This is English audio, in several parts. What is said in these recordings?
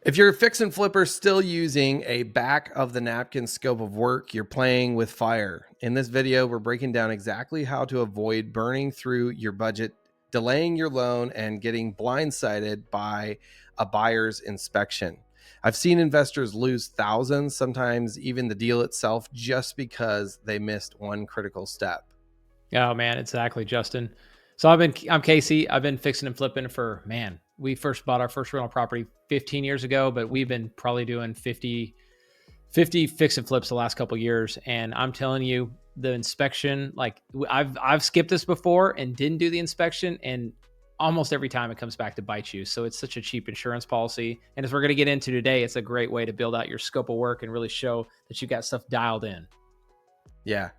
If you're a fix and flipper still using a back of the napkin scope of work, you're playing with fire. In this video, we're breaking down exactly how to avoid burning through your budget, delaying your loan, and getting blindsided by a buyer's inspection. I've seen investors lose thousands, sometimes even the deal itself, just because they missed one critical step. Oh man, exactly, Justin. I'm Casey. I've been fixing and flipping for, man, we first bought our first rental property 15 years ago, but we've been probably doing 50 fix and flips the last couple of years. And I'm telling you, the inspection, like I've skipped this before and didn't do the inspection, and almost every time it comes back to bite you. So it's such a cheap insurance policy. And as we're going to get into today, it's a great way to build out your scope of work and really show that you got stuff dialed in. Yeah.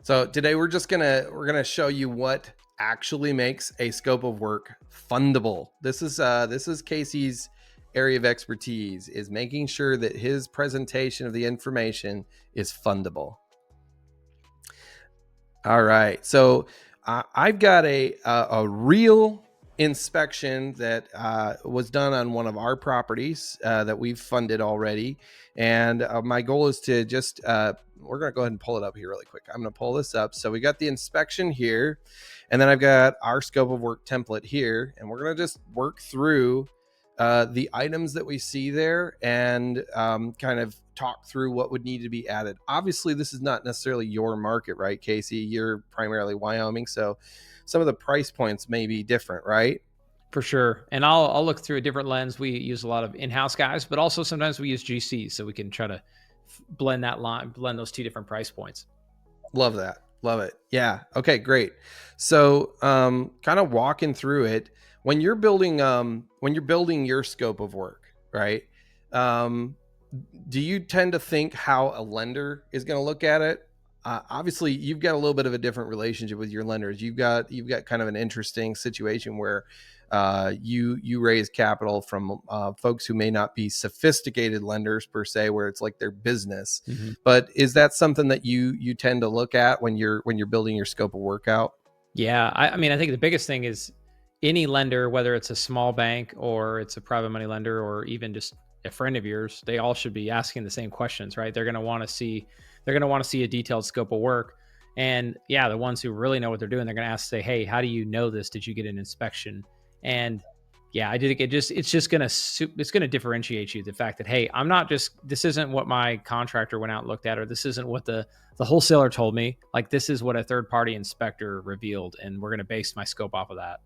So today we're gonna show you what actually makes a scope of work fundable. This is Casey's area of expertise, is making sure that his presentation of the information is fundable. All right, so I've got a real inspection that was done on one of our properties that we've funded already, and my goal is to just we're going to go ahead and pull it up here really quick. I'm going to pull this up. So we got the inspection here, and then I've got our scope of work template here, and we're going to just work through the items that we see there and kind of talk through what would need to be added. Obviously, this is not necessarily your market, right, Casey? You're primarily Wyoming, so some of the price points may be different, right? For sure. And I'll look through a different lens. We use a lot of in-house guys, but also sometimes we use GCs, so we can try to blend those two different price points. Love that. Love it. Yeah. Okay, great. So kind of walking through it, when you're building your scope of work, right? Do you tend to think how a lender is going to look at it? Obviously, you've got a little bit of a different relationship with your lenders. You've got kind of an interesting situation where you raise capital from folks who may not be sophisticated lenders per se, where it's like their business. Mm-hmm. But is that something that you tend to look at when you're building your scope of work out? Yeah, I mean, I think the biggest thing is any lender, whether it's a small bank or it's a private money lender or even just a friend of yours, they all should be asking the same questions, right? They're going to want to see a detailed scope of work. And yeah, the ones who really know what they're doing, they're going to say, hey, how do you know this? Did you get an inspection? And yeah, I did. It's going to differentiate you. The fact that, hey, this isn't what my contractor went out and looked at, or this isn't what the wholesaler told me. Like, this is what a third party inspector revealed. And we're going to base my scope off of that.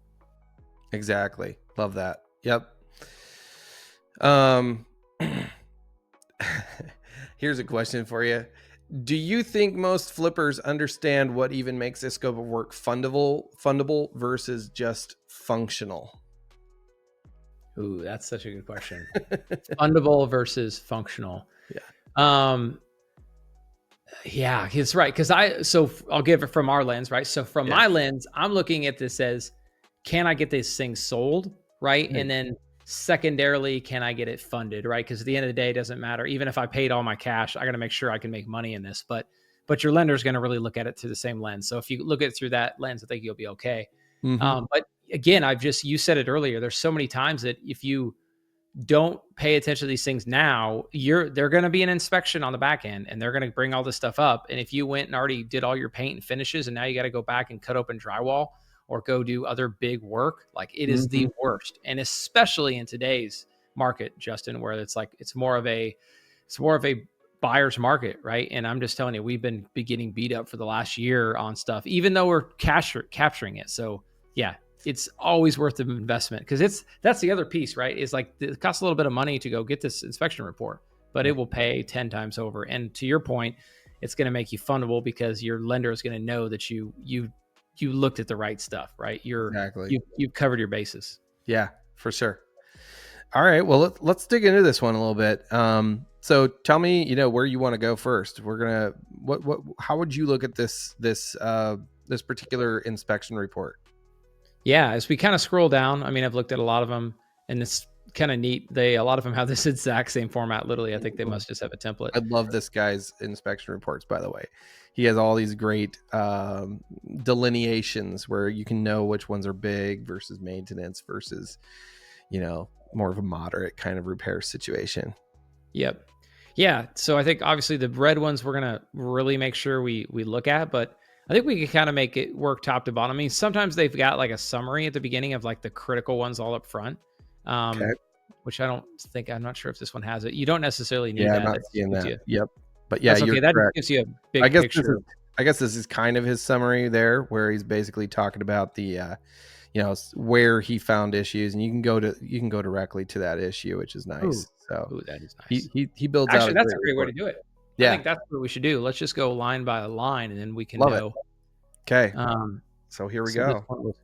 Exactly. Love that. Yep. Here's a question for you. Do you think most flippers understand what even makes a scope of work fundable versus just functional? Ooh, that's such a good question. Fundable versus functional. Yeah. Yeah, it's right. So I'll give it from our lens, right? So from my lens, I'm looking at this as, can I get this thing sold? Right. Mm-hmm. And then secondarily, can I get it funded? Right. Because at the end of the day, it doesn't matter. Even if I paid all my cash, I got to make sure I can make money in this. But your lender is going to really look at it through the same lens. So if you look at it through that lens, I think you'll be okay. Mm-hmm. But again, you said it earlier, there's so many times that if you don't pay attention to these things now, they're going to be an inspection on the back end, and they're going to bring all this stuff up. And if you went and already did all your paint and finishes, and now you got to go back and cut open drywall or go do other big work, like it is the worst. And especially in today's market, Justin, where it's like, it's more of a buyer's market, right? And I'm just telling you, we've been getting beat up for the last year on stuff, even though we're capturing it. So yeah, it's always worth the investment, because that's the other piece, right? Is like, it costs a little bit of money to go get this inspection report, but it will pay 10 times over. And to your point, it's going to make you fundable, because your lender is going to know that you looked at the right stuff, right? You've covered your bases. Yeah, for sure. All right, well, let's dig into this one a little bit. So tell me, where you want to go first. We're gonna how would you look at this particular inspection report? Yeah, as we kind of scroll down, I mean, I've looked at a lot of them, and it's kind of neat. A lot of them have this exact same format. Literally, I think they must just have a template. I love this guy's inspection reports, by the way. He has all these great delineations where you can know which ones are big versus maintenance versus, more of a moderate kind of repair situation. Yep. Yeah. So I think obviously the red ones we're gonna really make sure we look at, but I think we can kind of make it work top to bottom. I mean, sometimes they've got like a summary at the beginning of like the critical ones all up front. Okay. Which I'm not sure if this one has it. You don't necessarily need Yeah, I'm that. not That just seeing gives that. you Yep. But yeah, that's you're okay. That just correct. gives you a I big guess this is picture. I guess this is kind of his summary there, where he's basically talking about the where he found issues, and you can go directly to that issue, which is Ooh, nice. So ooh, that is nice. he builds out Actually, a that's great a great way to report. do it. I Yeah, think that's what we should do. Let's just go line by line, and then we can love it. know. Okay, Um, so here we so this go. one was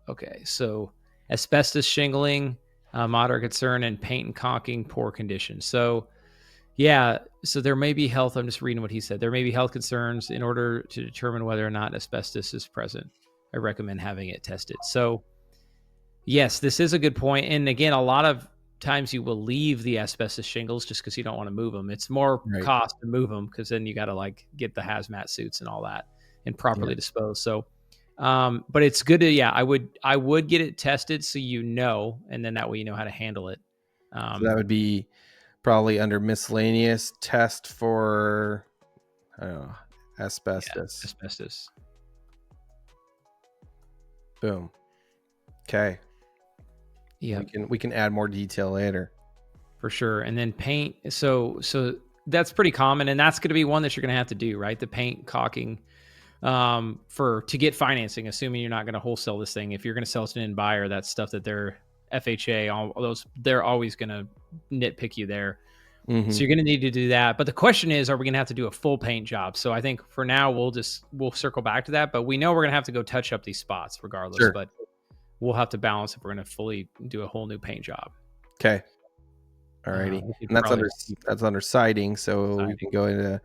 okay. So asbestos shingling, moderate concern, and paint and caulking, poor condition. So yeah, so there may be health. I'm just reading what he said. There may be health concerns. In order to determine whether or not asbestos is present, I recommend having it tested. So yes, this is a good point. And again, a lot of times you will leave the asbestos shingles just because you don't want to move them. It's more Right. cost to move them because then you got to like get the hazmat suits and all that and Yeah. properly dispose. So, but it's good to I would get it tested so and then that way you know how to handle it. So that would be probably under miscellaneous test for, I don't know, Yeah, asbestos. asbestos. Boom. Okay. Yeah, We can add more detail later. for sure. And then paint. So that's pretty common, and that's going to be one that you're going to have to do, right? The paint caulking to get financing, assuming you're not going to wholesale this thing. If you're going to sell it to an end buyer, that's stuff that they're FHA, all those, they're always going to nitpick you there. Mm-hmm. So you're going to need to do that. But the question is, are we going to have to do a full paint job? So I think for now we'll circle back to that. But we know we're going to have to go touch up these spots regardless. Sure. But we'll have to balance if we're going to fully do a whole new paint job. Okay. Alrighty. And that's under siding, so we can go into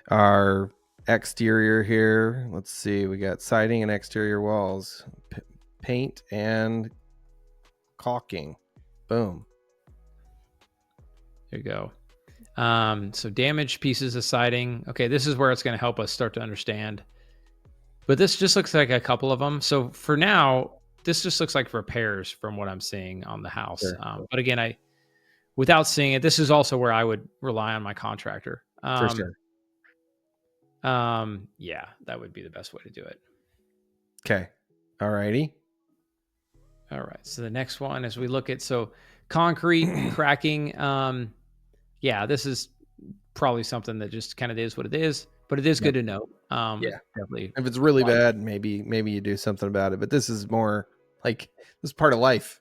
our exterior here. Let's see, we got siding and exterior walls, paint and caulking. Boom. There you go. So damaged pieces of siding. Okay, this is where it's going to help us start to understand. But this just looks like a couple of them. So for now, this just looks like repairs from what I'm seeing on the house. Sure. But again, without seeing it, this is also where I would rely on my contractor. For sure. Yeah, that would be the best way to do it. Okay. Alrighty. All right. So the next one, as we look at, concrete cracking. Yeah, this is probably something that just kind of is what it is, but it is good to know. Yeah, definitely. If it's really bad, maybe you do something about it. But this is more like this is part of life.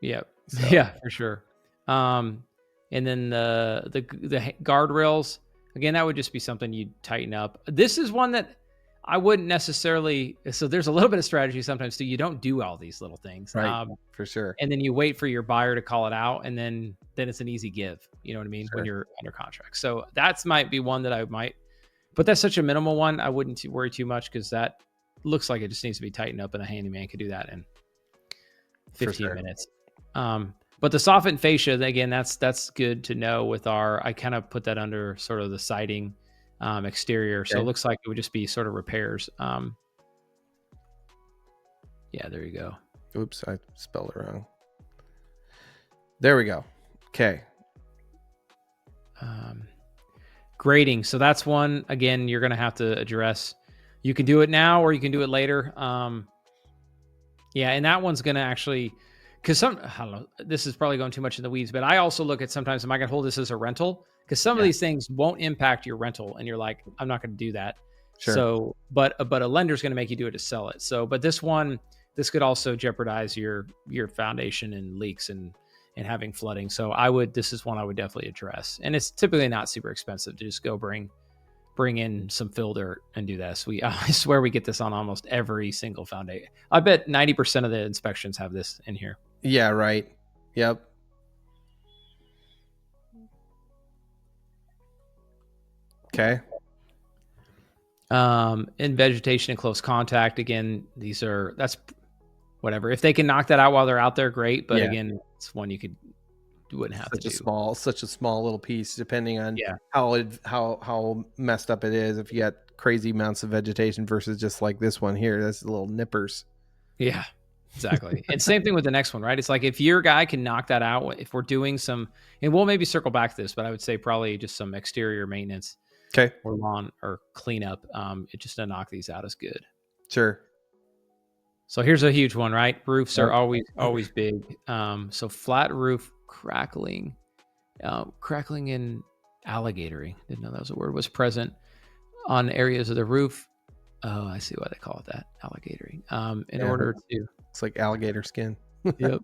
Yeah. So. Yeah, for sure. And then the guardrails, again, that would just be something you'd tighten up. This is one that I wouldn't necessarily. So there's a little bit of strategy sometimes too. You don't do all these little things, right? For sure. And then you wait for your buyer to call it out, and then it's an easy give. You know what I mean? Sure. When you're under contract. So that's might be one that I might, but that's such a minimal one. I wouldn't worry too much because that looks like it just needs to be tightened up, and a handyman could do that in 15 minutes. But the soffit fascia, again, that's good to know with I kind of put that under sort of the siding exterior. Okay. So it looks like it would just be sort of repairs. Yeah, there you go. Oops, I spelled it wrong. There we go. Okay. Grading. So that's one, again, you're going to have to address. You can do it now or you can do it later. Yeah, and that one's going to actually... Because I don't know, this is probably going too much in the weeds, but I also look at sometimes, am I going to hold this as a rental? Because some of these things won't impact your rental, and you're like, I'm not going to do that. Sure. So, but a lender's going to make you do it to sell it. So, but this could also jeopardize your foundation and leaks and having flooding. So this is one I would definitely address. And it's typically not super expensive to just go bring in some fill dirt and do this. I swear we get this on almost every single foundation. I bet 90% of the inspections have this in here. Yeah, right. Yep. Okay. In vegetation and close contact, again, that's whatever. If they can knock that out while they're out there, great. But again, it's one you wouldn't have to do. Such a small little piece, depending on how messed up it is. If you got crazy amounts of vegetation versus just like this one here, that's little nippers. Yeah. Exactly. And same thing with the next one, right? It's like if your guy can knock that out, if we're doing some, and we'll maybe circle back to this, but I would say probably just some exterior maintenance Okay. or lawn or cleanup. It just to knock these out is good. Sure. So here's a huge one, right? Roofs are Yep. always big. So flat roof crackling and alligatoring. Didn't know that was a word. Was present on areas of the roof. Oh, I see why they call it that, alligatoring. In Yeah. order to, It's like alligator skin. yep.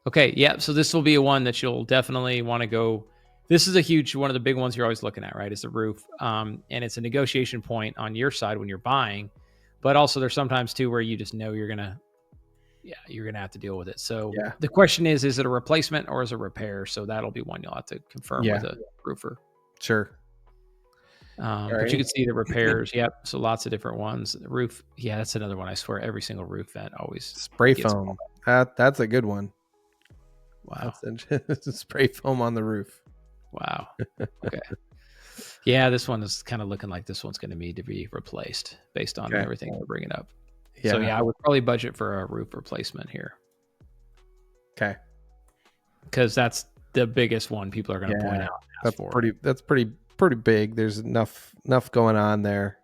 Okay, yeah. So this will be a one that you'll definitely want to go. This is a huge one of the big ones you're always looking at, right? Is the roof, and it's a negotiation point on your side when you're buying, but also there's sometimes too where you just know you're gonna have to deal with it. So Yeah. the question is it a replacement or is it a repair? So that'll be one you'll have to confirm Yeah. with a roofer. Sure. But you can see the repairs. Yep. So lots of different ones. The roof. Yeah, that's another one. I swear every single roof vent always Spray gets foam. That's a good one. Wow. That's spray foam on the roof. Wow. Okay. Yeah, this one is kind of looking like this one's going to need to be replaced based on everything we're bringing up. Yeah. So yeah, I would probably budget for a roof replacement here. Okay. Because that's the biggest one people are going to point out. That's pretty big. There's enough going on there.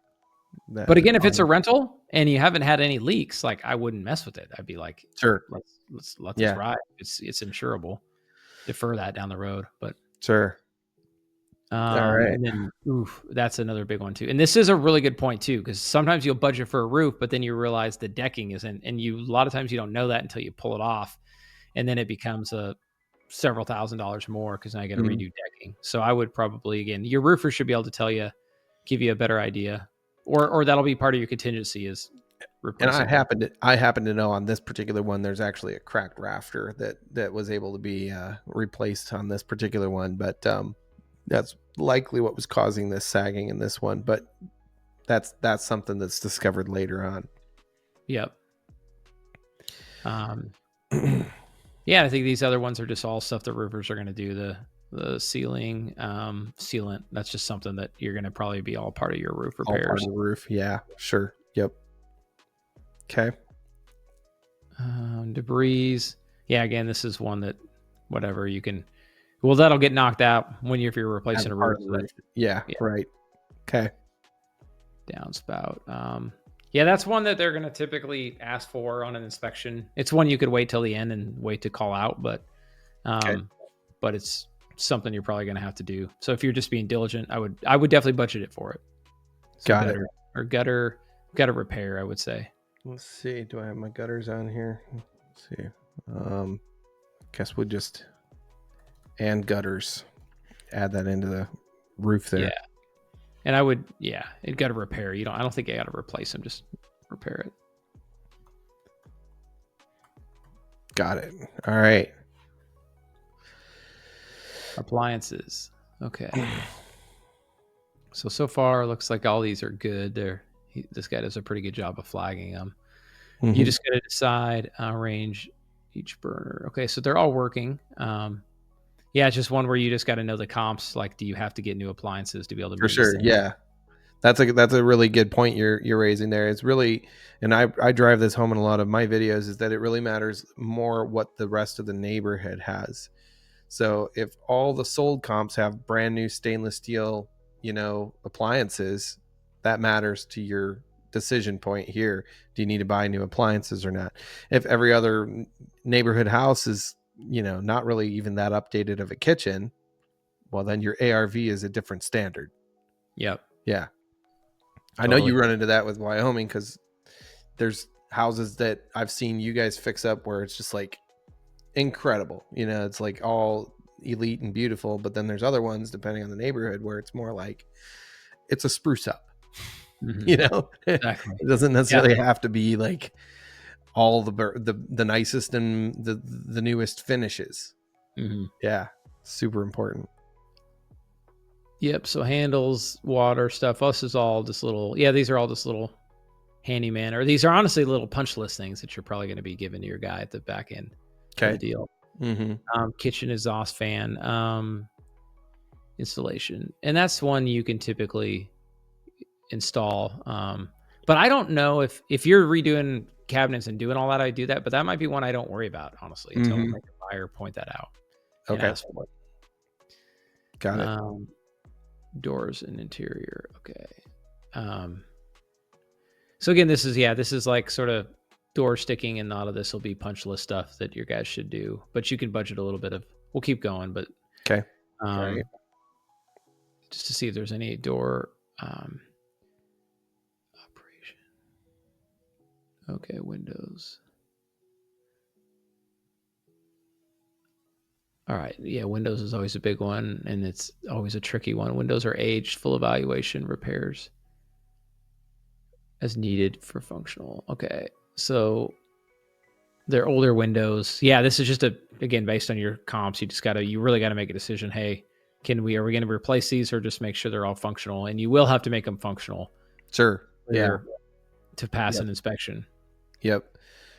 But again, if it's a rental and you haven't had any leaks, like I wouldn't mess with it. I'd be like, sure, let's let this ride. It's insurable. Defer that down the road, but sure. All right. And then, that's another big one too. And this is a really good point too, because sometimes you'll budget for a roof, but then you realize the decking isn't, and a lot of times you don't know that until you pull it off, and then it becomes several $1,000s more because now you got to redo decking. So I would probably, again, your roofer should be able to give you a better idea, or that'll be part of your contingency is replacing. And I happen to know on this particular one, there's actually a cracked rafter that was able to be replaced on this particular one, but that's likely what was causing this sagging in this one. But that's something that's discovered later on. Yep. Yeah, I think these other ones are just all stuff that roofers are going to do. The ceiling sealant, that's just something that you're going to probably be all part of your roof repairs. All part of the roof, yeah, sure, yep. Okay. Debris, yeah. Again, this is one that whatever you can. Well, that'll get knocked out if you're replacing a roof. Yeah, right. Okay. Downspout. Yeah, that's one that they're going to typically ask for on an inspection. It's one you could wait till the end and wait to call out, but it's something you're probably going to have to do. So if you're just being diligent, I would definitely budget it for it. So Got it. Or gutter repair, I would say. Let's see. Do I have my gutters on here? Let's see. Guess we'll just and gutters. Add that into the roof there. Yeah. And I would, it got to repair. I don't think I got to replace them. Just repair it. Got it. All right. Appliances. Okay. So far, looks like all these are good. This guy does a pretty good job of flagging them. Mm-hmm. You just got to decide range each burner. Okay, so they're all working. Yeah, it's just one where you just got to know the comps. Like, do you have to get new appliances to be able to? For sure, yeah. That's a really good point you're raising there. It's really, and I drive this home in a lot of my videos, is that it really matters more what the rest of the neighborhood has. So if all the sold comps have brand new stainless steel, appliances, that matters to your decision point here. Do you need to buy new appliances or not? If every other neighborhood house is not really even that updated of a kitchen, well, then your ARV is a different standard. Yep. Yeah. Totally. I know you run into that with Wyoming because there's houses that I've seen you guys fix up where it's just like incredible. It's like all elite and beautiful, but then there's other ones, depending on the neighborhood, where it's more like it's a spruce up. Mm-hmm. Exactly. It doesn't necessarily have to be like all the nicest and the newest finishes. Mm-hmm. Yeah, super important. Yep. So handles, water stuff. Us is all just little. Yeah, these are all just little handyman, or these are honestly little punch list things that you're probably going to be giving to your guy at the back end. Okay. Of the deal. Mm-hmm. Kitchen exhaust fan installation, and that's one you can typically install. But I don't know if you're redoing cabinets and doing all that, I do that. But that might be one I don't worry about, honestly, until I Mm-hmm. make a buyer point that out and Okay. ask for it. Got it. Doors and interior. Okay. So again, this is like sort of door sticking, and a lot of this will be punch list stuff that your guys should do. But you can budget a little bit of. We'll keep going, but Okay. All right. just to see if there's any door operation. Okay, windows. All right. Yeah, Windows is always a big one, and it's always a tricky one. Windows are aged, full evaluation, repairs as needed for functional. Okay. So they're older Windows. Yeah, this is just again, based on your comps, you really got to make a decision. Hey, are we going to replace these or just make sure they're all functional? And you will have to make them functional. Sure. Yeah. To pass an inspection. Yep.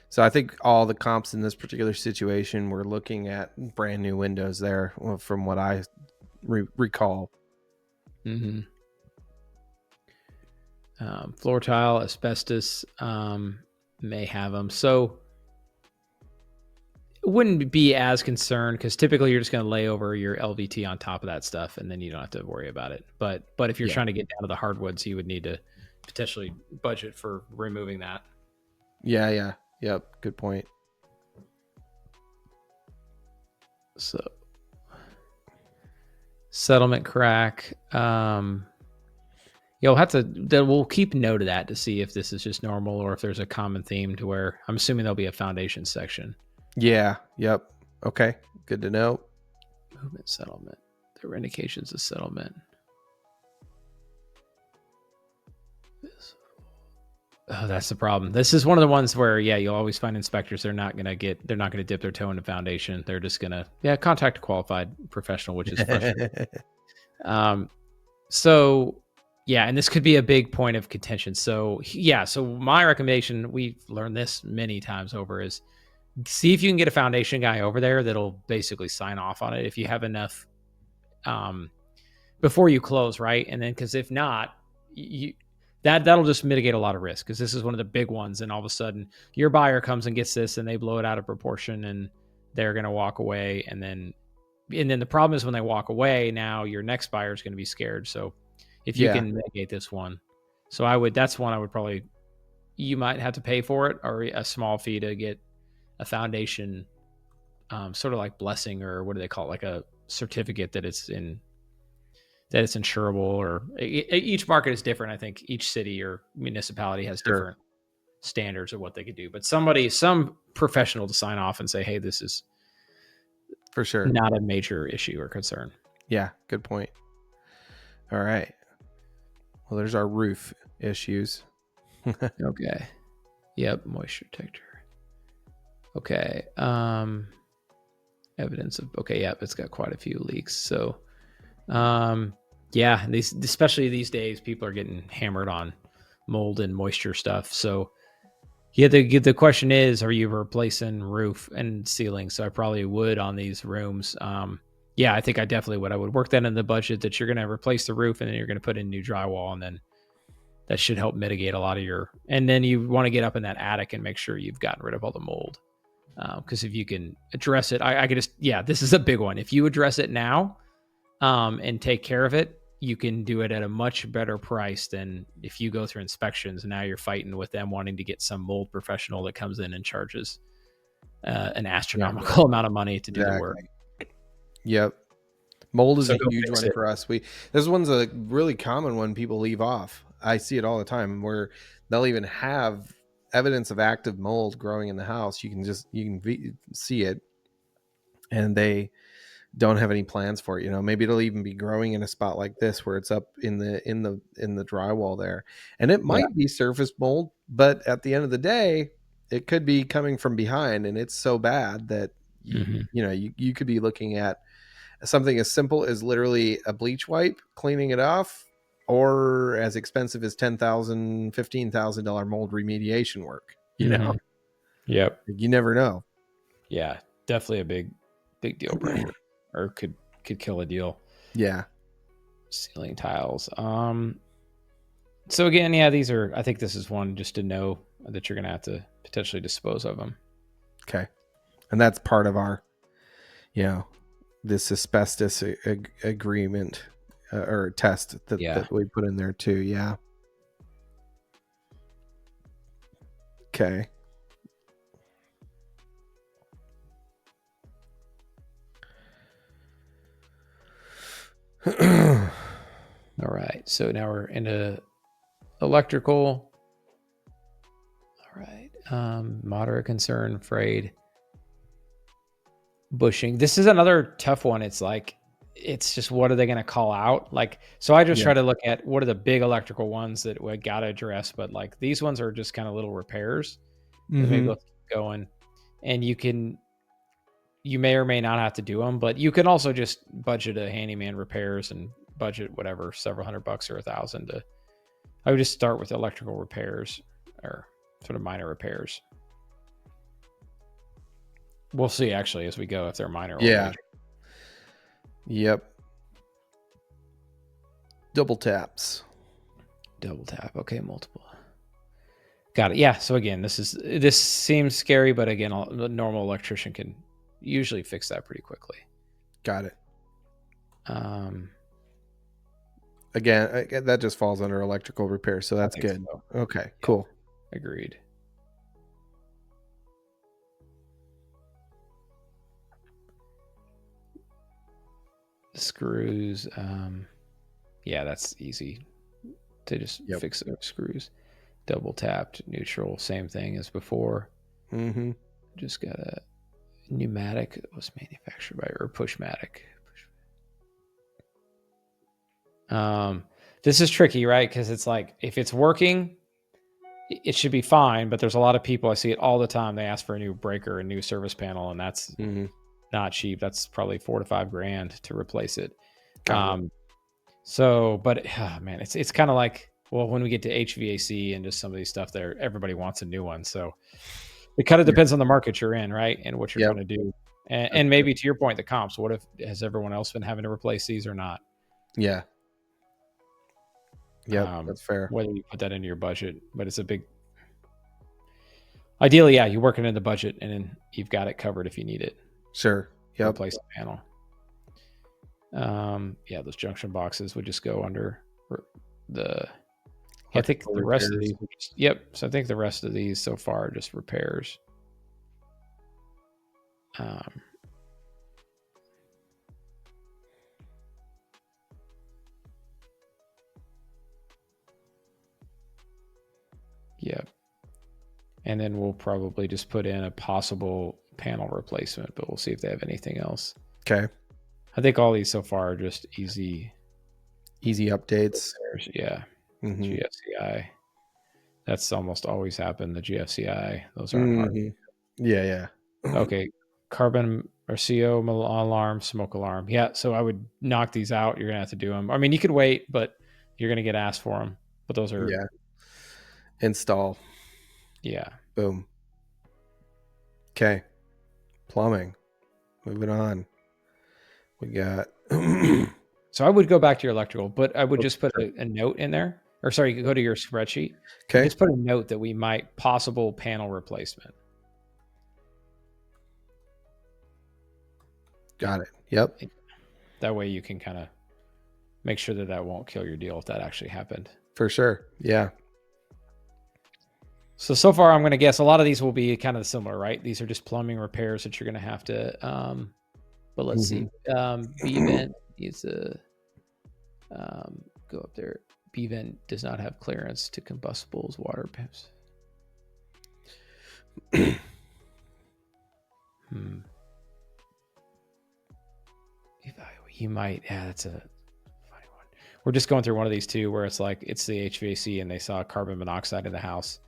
So I think all the comps in this particular situation, we're looking at brand new windows there, from what I recall. Mm-hmm. Floor tile, asbestos may have them. So it wouldn't be as concerned because typically you're just going to lay over your LVT on top of that stuff, and then you don't have to worry about it. But if you're trying to get down to the hardwoods, you would need to potentially budget for removing that. Yeah. Yep. Good point. So settlement crack. We'll keep note of that to see if this is just normal or if there's a common theme to where I'm assuming there'll be a foundation section. Yeah. Yep. Okay. Good to know. Movement settlement. There were indications of settlement. Oh, that's the problem. This is one of the ones where, you'll always find inspectors. They're not going to dip their toe into foundation. They're just going to, contact a qualified professional, which is frustrating. And this could be a big point of contention. So my recommendation, we've learned this many times over, is see if you can get a foundation guy over there that'll basically sign off on it if you have enough before you close, right? And then, because if not, that'll just mitigate a lot of risk, because this is one of the big ones, and all of a sudden your buyer comes and gets this and they blow it out of proportion and they're going to walk away, and then the problem is when they walk away, now your next buyer is going to be scared. So if you can mitigate this one, that's one I would probably, you might have to pay for it, or a small fee to get a foundation, sort of like blessing, or what do they call it, like a certificate that it's insurable, or each market is different. I think each city or municipality has different standards of what they could do, but some professional to sign off and say, hey, this is for sure not a major issue or concern. Yeah. Good point. All right. Well, there's our roof issues. Okay. Yep. Moisture detector. Okay. Evidence of, yep. It's got quite a few leaks. So, especially these days, people are getting hammered on mold and moisture stuff. So the question is, are you replacing roof and ceiling? So I probably would on these rooms. I think I definitely would. I would work that in the budget, that you're going to replace the roof and then you're going to put in new drywall, and then that should help mitigate a lot of and then you want to get up in that attic and make sure you've gotten rid of all the mold. Because if you can address it, I could this is a big one. If you address it now, and take care of it, you can do it at a much better price than if you go through inspections and now you're fighting with them wanting to get some mold professional that comes in and charges an astronomical amount of money to do the work. Yep. Mold is a huge one for us. This one's a really common one people leave off. I see it all the time, where they'll even have evidence of active mold growing in the house. You can see it, and they don't have any plans for it. Maybe it'll even be growing in a spot like this where it's up in the drywall there, and it might be surface mold, but at the end of the day, it could be coming from behind, and it's so bad that you could be looking at something as simple as literally a bleach wipe cleaning it off, or as expensive as $10,000, $15,000 mold remediation work. Yep. You never know. Yeah, definitely a big deal breaker, or could kill a deal. Yeah. Ceiling tiles. So again, I think this is one just to know. that you're going to have to potentially dispose of them. Okay. And that's part of our, this asbestos agreement or test that we put in there too. Yeah. Okay. All right. So now we're into electrical. All right. Moderate concern, frayed bushing. This is another tough one. It's like, it's just, what are they going to call out? Like, so I just try to look at what are the big electrical ones that we got to address, but like these ones are just kind of little repairs. Maybe let's keep going. And you may or may not have to do them, but you can also just budget a handyman repairs and budget whatever, several $100 or $1,000 to, I would just start with electrical repairs or sort of minor repairs. We'll see actually as we go if they're minor or major. Yep. Double taps. Double tap. Okay, multiple. Got it. Yeah. So again, this seems scary, but again, a normal electrician can usually fix that pretty quickly. Got it. Again, that just falls under electrical repair, so that's good. So. Okay, cool. Agreed. The screws. Yeah, that's easy to just fix those screws. Double tapped, neutral, same thing as before. Just got a pneumatic that was manufactured by, or Pushmatic. This is tricky, right? Because it's like, if it's working, it should be fine, but there's a lot of people, I see it all the time, they ask for a new breaker, a new service panel, and that's not cheap. That's probably $4,000 to $5,000 to replace it. So, but man, it's kind of like, well, when we get to HVAC and just some of these stuff there, everybody wants a new one. So it kind of depends on the market you're in, right? And what you're going to do. And maybe to your point, the comps, what if, has everyone else been having to replace these or not? Yeah. Yeah, that's fair. Whether you put that into your budget, but it's a big, ideally, you work it in the budget and then you've got it covered if you need it. Sure. Yep. Replace the panel. Those junction boxes would just go under the, I think the rest of these, so I think the rest of these so far are just repairs. And then we'll probably just put in a possible panel replacement, but we'll see if they have anything else. Okay. I think all these so far are just easy updates. Repairs. Yeah. GFCI. That's almost always happened. The GFCI. Those aren't hard. Yeah. Okay. Carbon or CO alarm, smoke alarm. Yeah. So I would knock these out. You're going to have to do them. I mean, you could wait, but you're going to get asked for them. But those are. Yeah. Install. Yeah. Boom. Okay. Plumbing. Moving on. We got. So I would go back to your electrical, but I would just put a note in there. Or sorry, you go to your spreadsheet. Okay. Just put a note that we might possible panel replacement. Got it. Yep. That way you can kind of make sure that won't kill your deal if that actually happened. For sure. Yeah. So far, I'm going to guess a lot of these will be kind of similar, right? These are just plumbing repairs that you're going to have to, but let's see. B-vent needs to go up there. B-vent does not have clearance to combustibles, water pipes. You might, that's a funny one. We're just going through one of these too, where it's like, it's the HVAC and they saw carbon monoxide in the house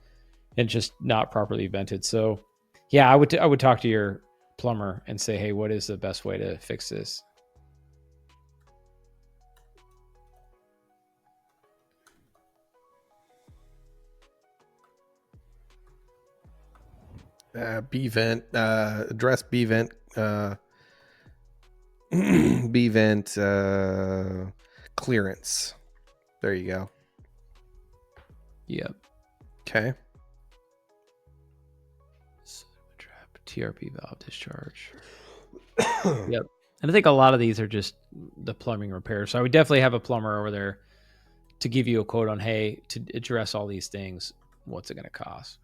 and just not properly vented. So I would talk to your plumber and say, hey, what is the best way to fix this? B-vent, address B-vent, B-vent clearance. There you go. Yep. Okay. TRP valve discharge. Yep. And I think a lot of these are just the plumbing repairs. So I would definitely have a plumber over there to give you a quote on, hey, to address all these things, what's it going to cost?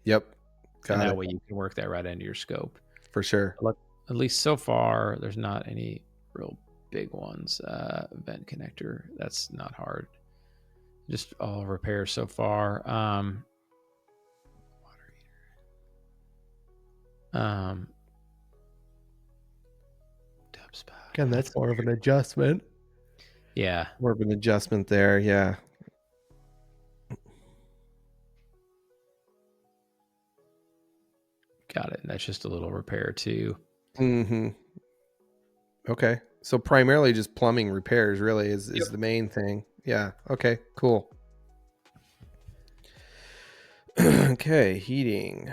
Yep. And Got that it. way you can work that right into your scope. For sure. Look, at least so far, there's not any real big ones. Vent connector, that's not hard. Just all repairs so far. Water heater. Depth spout. Again, that's more of an adjustment. Yeah. More of an adjustment there. Yeah. Got it. And that's just a little repair too. Mm-hmm. Okay. So primarily just plumbing repairs really is the main thing. Yeah. Okay, cool. Okay, heating.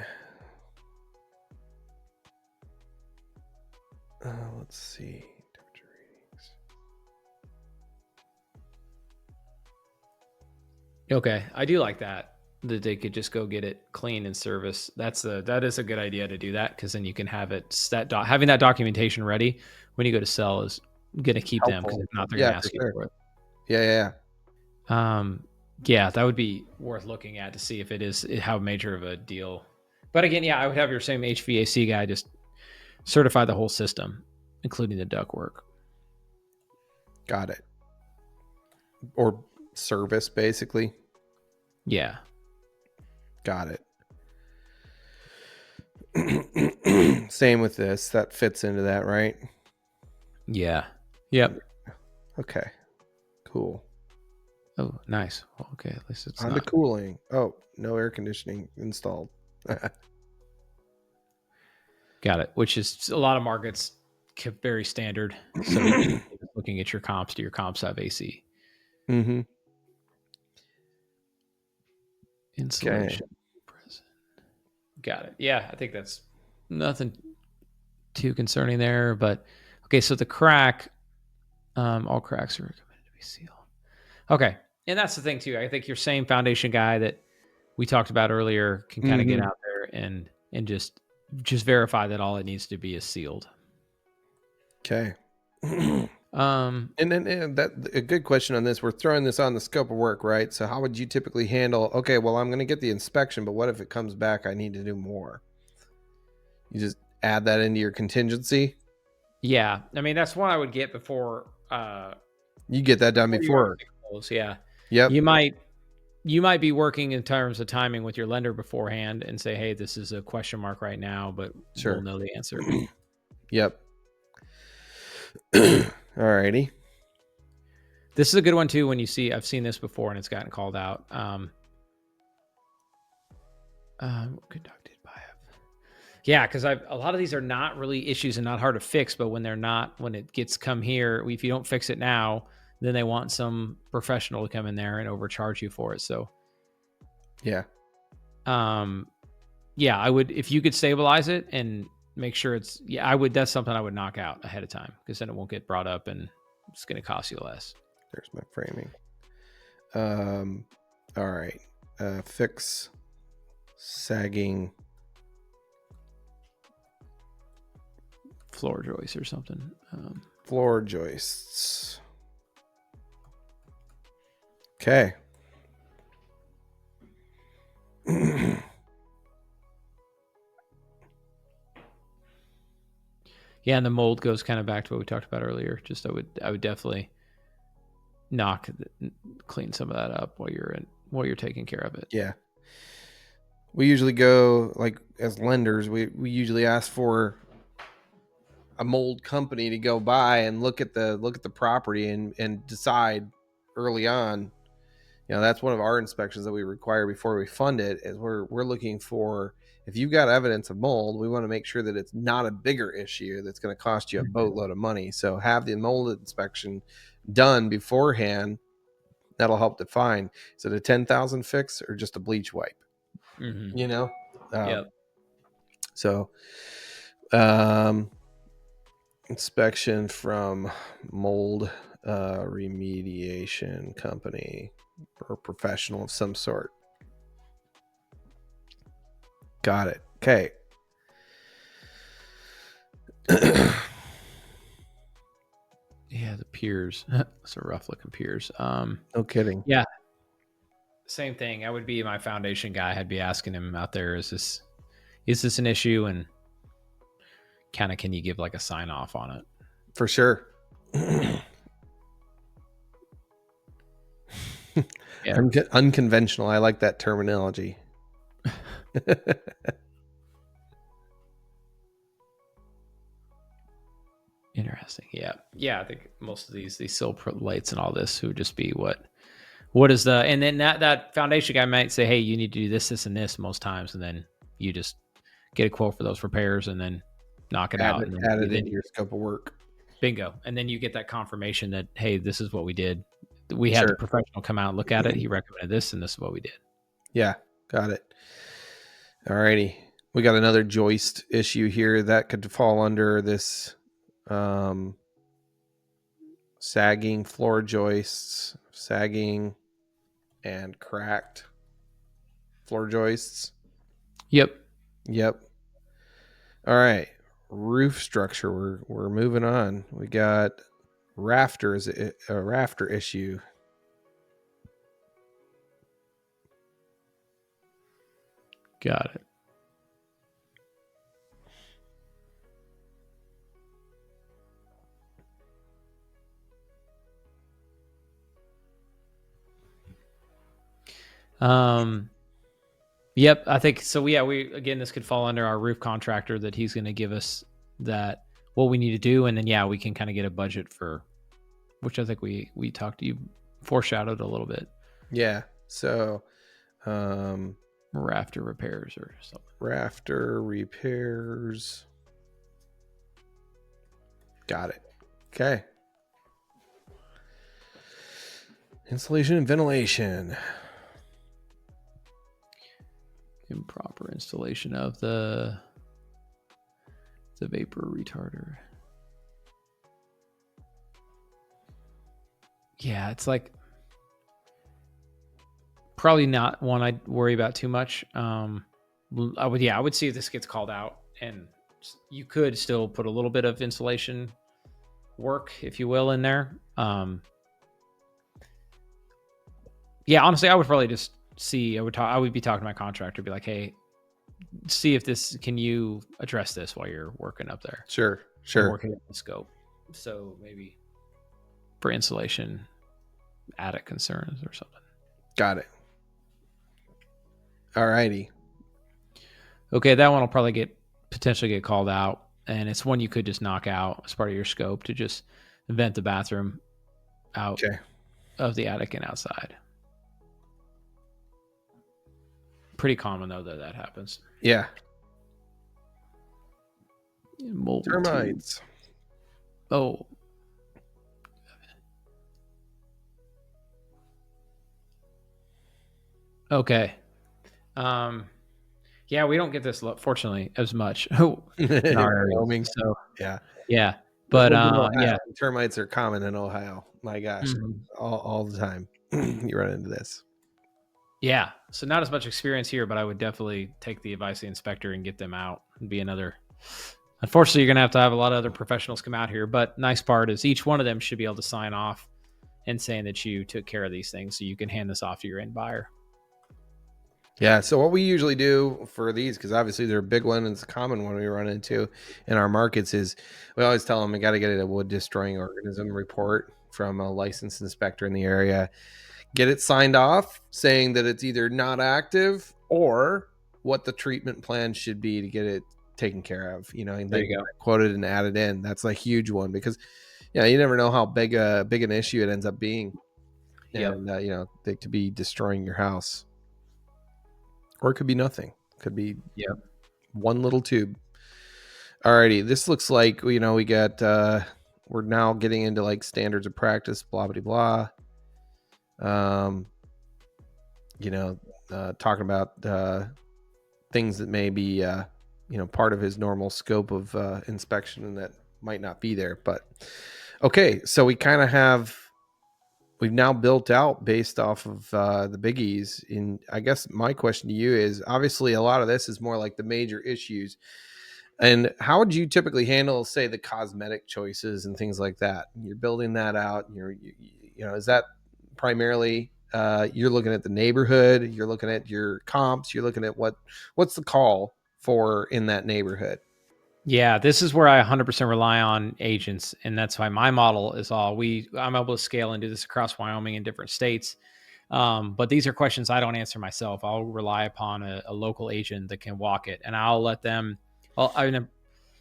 Let's see. Temperature readings. Okay. I do like that they could just go get it clean and service. That is a good idea to do that, because then you can have it having that documentation ready when you go to sell is going to keep them, because if not, they're going to ask you for it. Yeah. Yeah, that would be worth looking at to see if it is how major of a deal. But again, yeah, I would have your same HVAC guy just certify the whole system, including the ductwork. Got it. Or service, basically. Yeah. Got it. Same with this. That fits into that, right? Yeah. Yep. Okay. Cool. Oh, nice. Well, okay, at least it's on not to cooling. Oh, no air conditioning installed. Got it. Which is a lot of markets very standard. So looking at your comps, do your comps have AC? Mm-hmm. Insulation. Okay. Got it. Yeah, I think that's nothing too concerning there. But okay, so the crack, all cracks are recommended to be sealed. Okay, and that's the thing too. I think your same foundation guy that we talked about earlier can kind of get out there and just verify that all it needs to be is sealed. Okay. And then that a good question on this. We're throwing this on the scope of work, right? So how would you typically handle? Okay, well, I'm going to get the inspection, but what if it comes back I need to do more? You just add that into your contingency. Yeah, I mean that's what I would get before. You get that done before. Yeah. Yep. You might be working in terms of timing with your lender beforehand and say, hey, this is a question mark right now, but sure, we'll know the answer. Yep. All righty. This is a good one too. When you see, I've seen this before and it's gotten called out. Conducted by yeah, because a lot of these are not really issues and not hard to fix, but when it gets come here, if you don't fix it now, then they want some professional to come in there and overcharge you for it. So yeah. Yeah, I would, if you could stabilize it and make sure that's something I would knock out ahead of time, because then it won't get brought up and it's going to cost you less. There's my framing. All right. Fix sagging floor joists or something. Floor joists. Okay. Yeah, and the mold goes kind of back to what we talked about earlier. Just I would definitely clean some of that up while you're taking care of it. Yeah. We usually go, like, as lenders, we usually ask for a mold company to go by and look at the property and decide early on. You know, that's one of our inspections that we require before we fund it, is we're looking for, if you've got evidence of mold, we want to make sure that it's not a bigger issue that's going to cost you a boatload of money. So have the mold inspection done beforehand. That'll help define, is it a 10,000 fix or just a bleach wipe? Mm-hmm. You know? Yep. So, inspection from mold remediation company or professional of some sort. Got it. Okay. Yeah, the piers. It's a rough looking piers. No kidding. Yeah, same thing. I would be my foundation guy. I'd be asking him out there, is this an issue, and kind of can you give like a sign off on it? For sure. Yeah. Unconventional. I like that terminology. Interesting. Yeah. Yeah. I think most of these sill lights and all this would just be what is the, and then that foundation guy might say, hey, you need to do this, this, and this most times. And then you just get a quote for those repairs and then knock it out. And add it then into your scope of work. bingo. And then you get that confirmation that, hey, this is what we did. We had Sure. the professional come out and look at it. He recommended this, and this is what we did. Yeah. Got it. All righty. We got another joist issue here that could fall under this sagging floor joists, sagging and cracked floor joists. Yep. All right. Roof structure. We're moving on. We got rafters, a rafter issue. Got it. Yep, I think so. Yeah, again, this could fall under our roof contractor that he's going to give us that what we need to do, and then we can kind of get a budget for, which I think we talked to you, foreshadowed a little bit. Yeah. So, rafter repairs or something. Rafter repairs. Got it. Okay. Insulation and ventilation. Improper installation of the vapor retarder. Yeah, it's like probably not one I'd worry about too much. I would see if this gets called out, and you could still put a little bit of insulation work, if you will, in there. Yeah, honestly, I would probably just see. I would be talking to my contractor, be like, hey, see if can you address this while you're working up there? Sure. Working at the scope. So maybe for insulation, attic concerns or something. Got it. All righty. Okay, that one will probably potentially get called out, and it's one you could just knock out as part of your scope to just vent the bathroom out of the attic and outside. Pretty common though that happens. Yeah. Termites. Oh. Okay. Yeah, we don't get this fortunately as much in our area. So yeah. But yeah, termites are common in Ohio. My gosh, all the time you run into this. Yeah, so not as much experience here, but I would definitely take the advice of the inspector and get them out and be another. Unfortunately, you're going to have a lot of other professionals come out here, but nice part is each one of them should be able to sign off and saying that you took care of these things so you can hand this off to your end buyer. Yeah, so what we usually do for these, because obviously they're a big one and it's a common one we run into in our markets, is we always tell them we got to get a wood destroying organism report from a licensed inspector in the area. Get it signed off saying that it's either not active or what the treatment plan should be to get it taken care of. And there you go. Quoted and added in. That's a huge one because, you never know how big an issue it ends up being. And, they could be destroying your house. Or it could be nothing. It could be one little tube. Alrighty, this looks like, we got, we're now getting into like standards of practice, blah, blah, blah. Talking about things that may be part of his normal scope of inspection and that might not be there. But okay, so we've now built out based off of the biggies. And I guess my question to you is, obviously a lot of this is more like the major issues. And how would you typically handle, say, the cosmetic choices and things like that? You're building that out. And is that primarily you're looking at the neighborhood, you're looking at your comps, you're looking at what's the call for in that neighborhood? Yeah, this is where I 100% rely on agents, and that's why my model is I'm able to scale and do this across Wyoming in different states. But these are questions I don't answer myself. I'll rely upon a local agent that can walk it, and I'll let them. Well, I mean,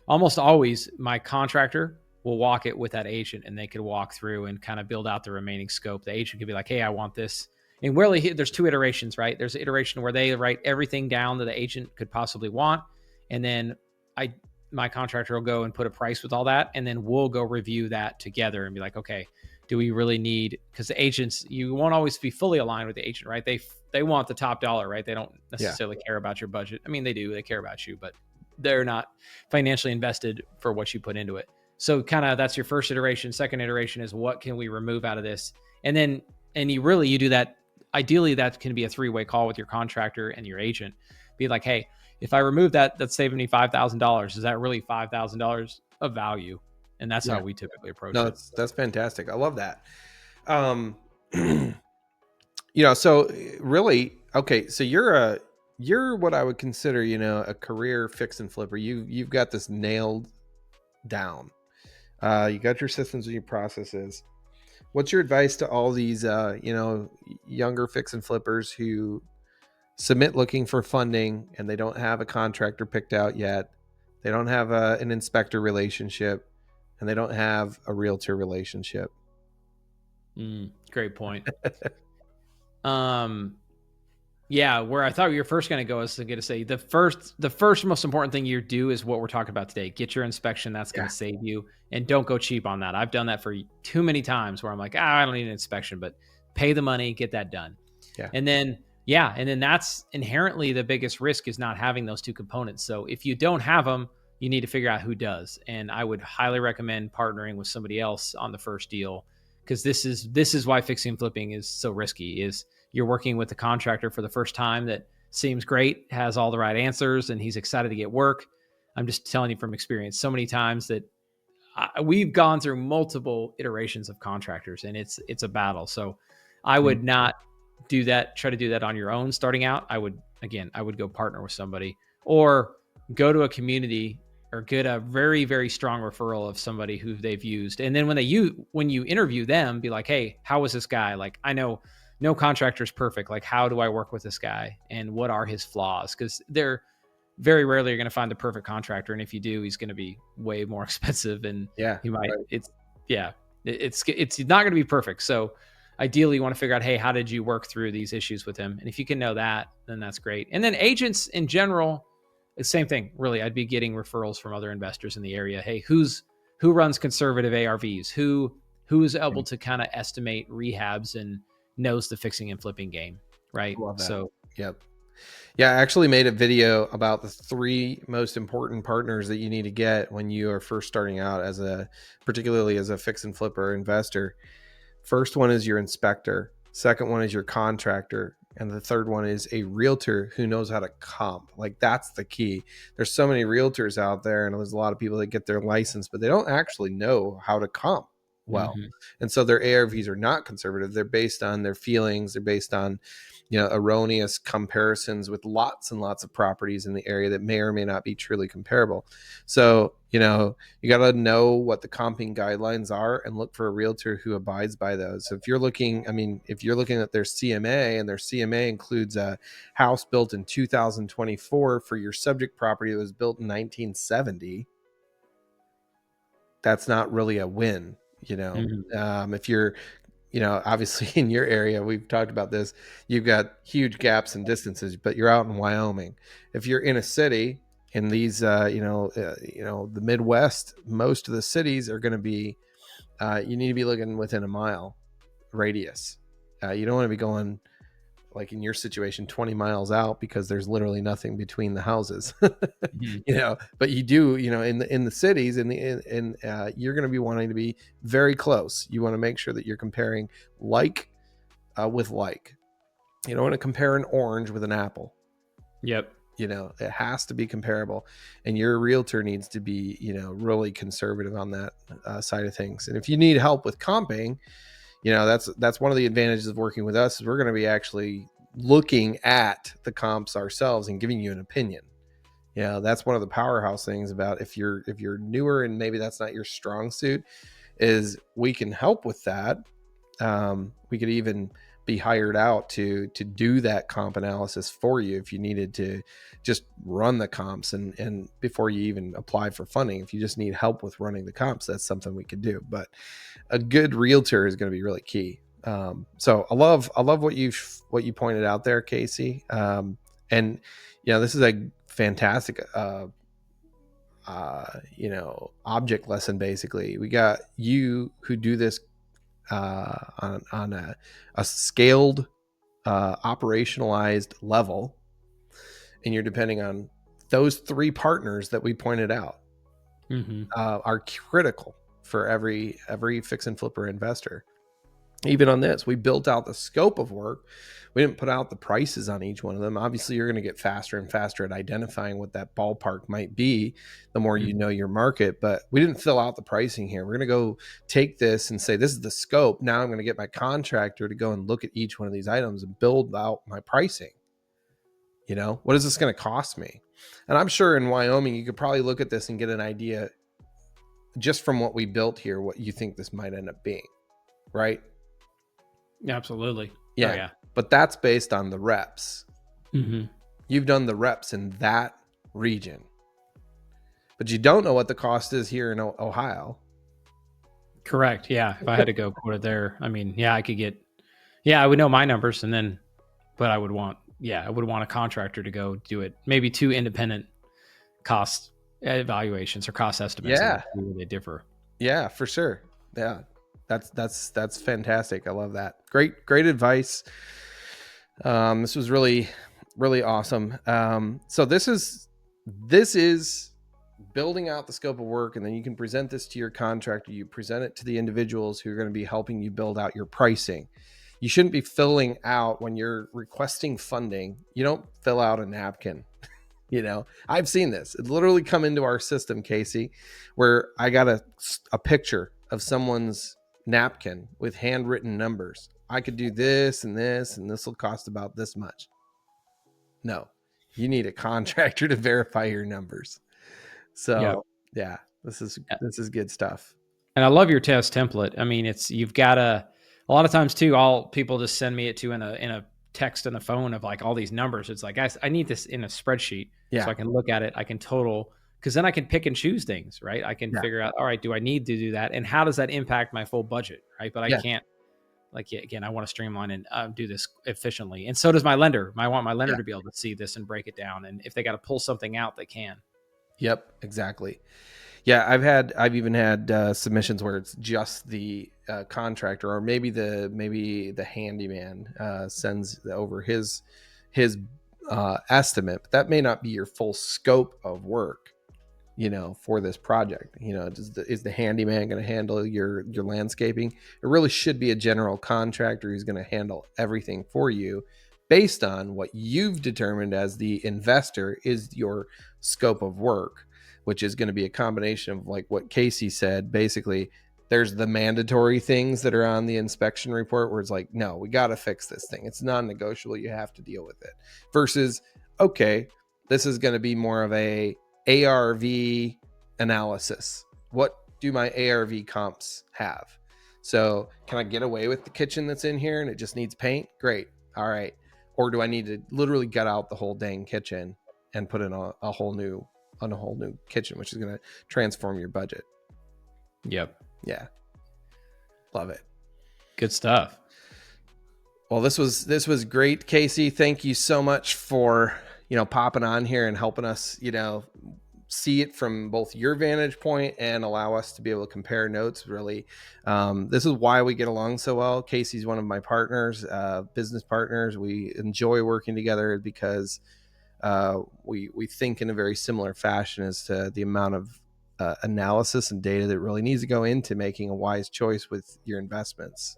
almost always my contractor will walk it with that agent, and they could walk through and kind of build out the remaining scope. The agent could be like, "Hey, I want this." And really, there's two iterations, right? There's an iteration where they write everything down that the agent could possibly want, and then I, my contractor will go and put a price with all that, and then we'll go review that together and be like, "Okay, do we really need?" Because the agents, you won't always be fully aligned with the agent, right? They want the top dollar, right? They don't Yeah. necessarily care about your budget. I mean, they do. They care about you, but they're not financially invested for what you put into it. So kind of that's your first iteration. Second iteration is what can we remove out of this? And then you do that. Ideally, that can be a three-way call with your contractor and your agent. Be like, hey, if I remove that, that's saving me $5,000. Is that really $5,000 of value? And that's Yeah. how we typically approach No, it. that's fantastic. I love that. Um, so really, okay, so you're what I would consider, a career fix and flipper. You've got this nailed down. You got your systems and your processes. What's your advice to all these, younger fix and flippers who submit looking for funding and they don't have a contractor picked out yet? They don't have an inspector relationship, and they don't have a realtor relationship. Great point. Yeah, where I thought you were first going to go is to say the first most important thing you do is what we're talking about today. Get your inspection. That's going to save you, and don't go cheap on that. I've done that for too many times where I'm like, I don't need an inspection, but pay the money, get that done. Yeah. And then that's inherently the biggest risk is not having those two components. So if you don't have them, you need to figure out who does. And I would highly recommend partnering with somebody else on the first deal, because this is why fixing and flipping is so risky. Is you're working with a contractor for the first time that seems great, has all the right answers, and he's excited to get work. I'm just telling you from experience, so many times that we've gone through multiple iterations of contractors, and it's a battle. So I would not do that. Try to do that on your own starting out. I would go partner with somebody, or go to a community, or get a very, very strong referral of somebody who they've used. And then when you interview them, be like, hey, how was this guy? Like, I know no contractor is perfect. Like, how do I work with this guy, and what are his flaws? Because they're very rarely you're going to find the perfect contractor. And if you do, he's going to be way more expensive, and he might, right. It's not going to be perfect. So ideally you want to figure out, hey, how did you work through these issues with him? And if you can know that, then that's great. And then agents in general, the same thing, really. I'd be getting referrals from other investors in the area. Hey, who runs conservative ARVs? Who is able to kind of estimate rehabs and knows the fixing and flipping game, right? So, yep. Yeah, I actually made a video about the 3 most important partners that you need to get when you are first starting out particularly as a fix and flipper investor. First one is your inspector. Second one is your contractor. And the third one is a realtor who knows how to comp. Like, that's the key. There's so many realtors out there, and there's a lot of people that get their license, but they don't actually know how to comp well. And so their ARVs are not conservative. They're based on their feelings. They're based on, erroneous comparisons with lots and lots of properties in the area that may or may not be truly comparable. So, you got to know what the comping guidelines are and look for a realtor who abides by those. So if you're looking at their CMA, and their CMA includes a house built in 2024 for your subject property that was built in 1970, that's not really a win. If you're, obviously in your area, we've talked about this, you've got huge gaps and distances, but you're out in Wyoming. If you're in a city in these, the Midwest, most of the cities are going to be, you need to be looking within a mile radius. You don't want to be going, like in your situation, 20 miles out, because there's literally nothing between the houses. But you do, in the cities, you're going to be wanting to be very close. You want to make sure that you're comparing like with like. You don't want to compare an orange with an apple. Yep. It has to be comparable, and your realtor needs to be, really conservative on that side of things. And if you need help with comping, that's one of the advantages of working with us, is we're going to be actually looking at the comps ourselves and giving you an opinion. That's one of the powerhouse things about, if you're newer and maybe that's not your strong suit, is we can help with that. We could even be hired out to do that comp analysis for you if you needed to just run the comps, and before you even apply for funding, if you just need help with running the comps, that's something we could do. But a good realtor is going to be really key. So I love what you pointed out there, Casey. And this is a fantastic object lesson. Basically, we got you who do this on a scaled, operationalized level, and you're depending on those three partners that we pointed out. Are critical for every fix and flipper investor. Even on this, we built out the scope of work. We didn't put out the prices on each one of them. Obviously, you're going to get faster and faster at identifying what that ballpark might be the more you know your market. But we didn't fill out the pricing here. We're going to go take this and say, this is the scope. Now I'm going to get my contractor to go and look at each one of these items and build out my pricing. What is this going to cost me? And I'm sure in Wyoming, you could probably look at this and get an idea just from what we built here, what you think this might end up being, right? Absolutely. Yeah. Oh, yeah. But that's based on the reps. Mm-hmm. You've done the reps in that region, but you don't know what the cost is here in Ohio. Correct. Yeah. If I had to go quote it there, I mean, yeah, I could get, I would know my numbers, and then, but I would want a contractor to go do it. Maybe 2 independent cost evaluations or cost estimates. Yeah. And they differ. Yeah, for sure. Yeah. That's fantastic. I love that. Great advice. This was really, really awesome. So this is building out the scope of work, and then you can present this to your contractor. You present it to the individuals who are going to be helping you build out your pricing. You shouldn't be filling out, when you're requesting funding, you don't fill out a napkin. I've seen this. It literally come into our system, Casey, where I got a picture of someone's napkin with handwritten numbers. I could do this and this, and this will cost about this much. No, you need a contractor to verify your numbers. So yeah, this is good stuff. And I love your test template. I mean, you've got a lot of times too, all people just send me it to in a text on the phone of like all these numbers. It's like, guys, I need this in a spreadsheet so I can look at it. I can total, because then I can pick and choose things, right? I can figure out, all right, do I need to do that? And how does that impact my full budget, right? But I can't, again, I want to streamline and do this efficiently. And so does my lender. I want my lender to be able to see this and break it down. And if they got to pull something out, they can. Yep, exactly. Yeah, I've even had submissions where it's just the contractor, or maybe the handyman sends over his estimate, but that may not be your full scope of work, for this project. Is the handyman going to handle your landscaping? It really should be a general contractor who's going to handle everything for you, based on what you've determined as the investor is your scope of work, which is going to be a combination of, like what Casey said. Basically, there's the mandatory things that are on the inspection report where it's like, no, we got to fix this thing. It's non-negotiable. You have to deal with it. Versus, okay, this is going to be more of a ARV analysis. What do my ARV comps have? So can I get away with the kitchen that's in here and it just needs paint? Great. All right. Or do I need to literally gut out the whole dang kitchen and put in a whole new kitchen, which is going to transform your budget? Yep. Yeah. Love it. Good stuff. Well, this was great, Casey. Thank you so much for, popping on here and helping us, see it from both your vantage point and allow us to be able to compare notes. Really, this is why we get along so well. Casey's one of my partners, business partners. We enjoy working together because we think in a very similar fashion as to the amount of analysis and data that really needs to go into making a wise choice with your investments.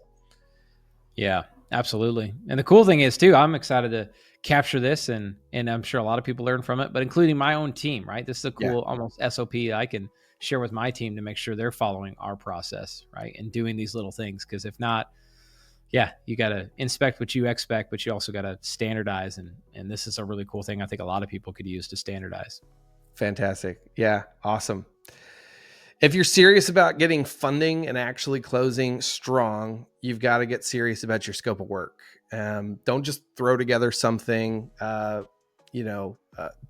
Yeah. Absolutely. And the cool thing is too, I'm excited to capture this, and I'm sure a lot of people learn from it, but including my own team, right? This is a Yeah, cool almost SOP I can share with my team to make sure they're following our process, right? And doing these little things. Cause if not, yeah, you got to inspect what you expect, but you also got to standardize. And this is a really cool thing I think a lot of people could use to standardize. fantastic. Yeah, awesome. If you're serious about getting funding and actually closing strong, you've got to get serious about your scope of work. Don't just throw together something,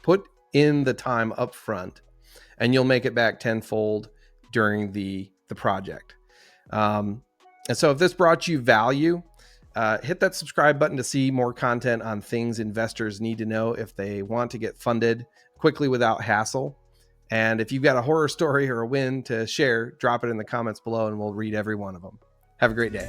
put in the time up front and you'll make it back tenfold during the project. And so if this brought you value, hit that subscribe button to see more content on things investors need to know if they want to get funded quickly without hassle. And if you've got a horror story or a win to share, drop it in the comments below and we'll read every one of them. Have a great day.